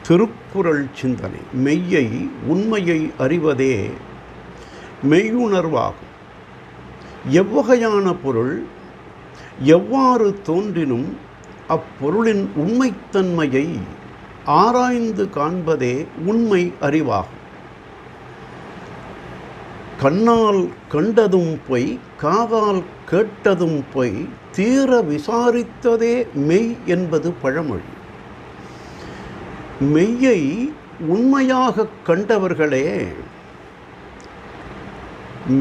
திருக்குறள் சிந்தனை. மெய்யை உண்மையை அறிவதே மெய்யுணர்வாகும். எவ்வகையான பொருள் எவ்வாறு தோன்றினும் அப்பொருளின் உண்மைத்தன்மையை ஆராய்ந்து காண்பதே உண்மை அறிவாகும். கண்ணால் கண்டதும் பொய், காதால் கேட்டதும் பொய், தீர விசாரித்ததே மெய் என்பது பழமொழி. மெய்யை உண்மையாக கண்டவர்களே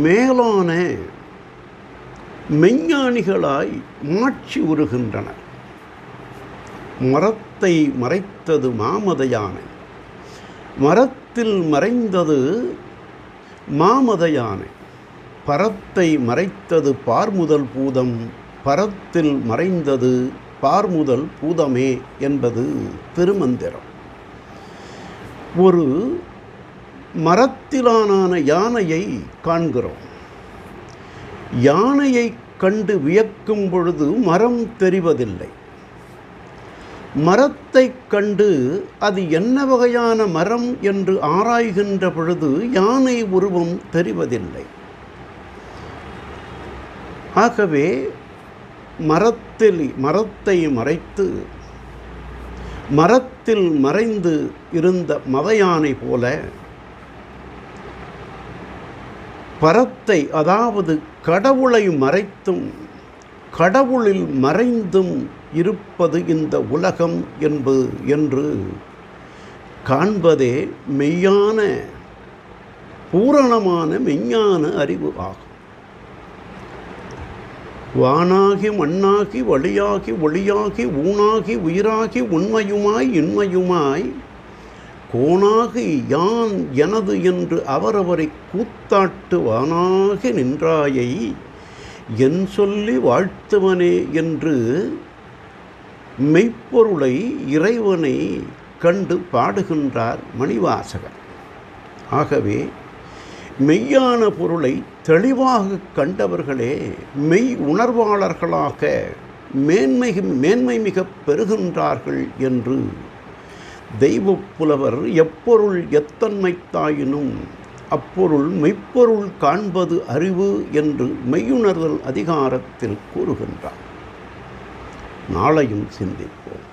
மேலான மெஞ்ஞானிகளாய் மாட்சி உறுகின்றனர். மரத்தை மறைத்தது மாமத யானை, மரத்தில் மறைந்தது மாமத யானை. பரத்தை மறைத்தது பார்முதல் பூதம், பரத்தில் மறைந்தது பார்முதல் பூதமே என்பது திருமந்திரம். ஒரு மரத்திலான யானையை காண்கிறோம். யானையை கண்டு வியக்கும் பொழுது மரம் தெரிவதில்லை. மரத்தை கண்டு அது என்ன வகையான மரம் என்று ஆராய்கின்ற பொழுது யானை உருவம் தெரிவதில்லை. ஆகவே மரத்தை மறைத்து மரத்தில் மறைந்து இருந்த மதயானை போல பரத்தை, அதாவது கடவுளை மறைத்தும் கடவுளில் மறைந்தும் இருப்பது இந்த உலகம் என்று காண்பதே மெய்யான பூரணமான மெய்ஞான அறிவு ஆகும். வானாகி மண்ணாகி வழியாகி ஒளியாகி ஊனாகி உயிராகி உண்மையுமாய் இன்மையுமாய் கோனாகி யான் எனது என்று அவரவரை கூத்தாட்டு வானாகி நின்றாயை என் சொல்லி வாழ்த்துவனே என்று மெய்ப்பொருளை இறைவனை கண்டு பாடுகின்றார் மணிவாசகர். ஆகவே மெய்யான பொருளை தெளிவாக கண்டவர்களே மெய் உணர்வாளர்களாக மேன்மை மிக பெறுகின்றார்கள் என்று தெய்வப் புலவர் எப்பொருள் எத்தன்மைத்தாயினும் அப்பொருள் மெய்ப்பொருள் காண்பது அறிவு என்று மெய்யுணர்தல் அதிகாரத்தில் கூறுகின்றார். நாளையும் சிந்திப்போம்.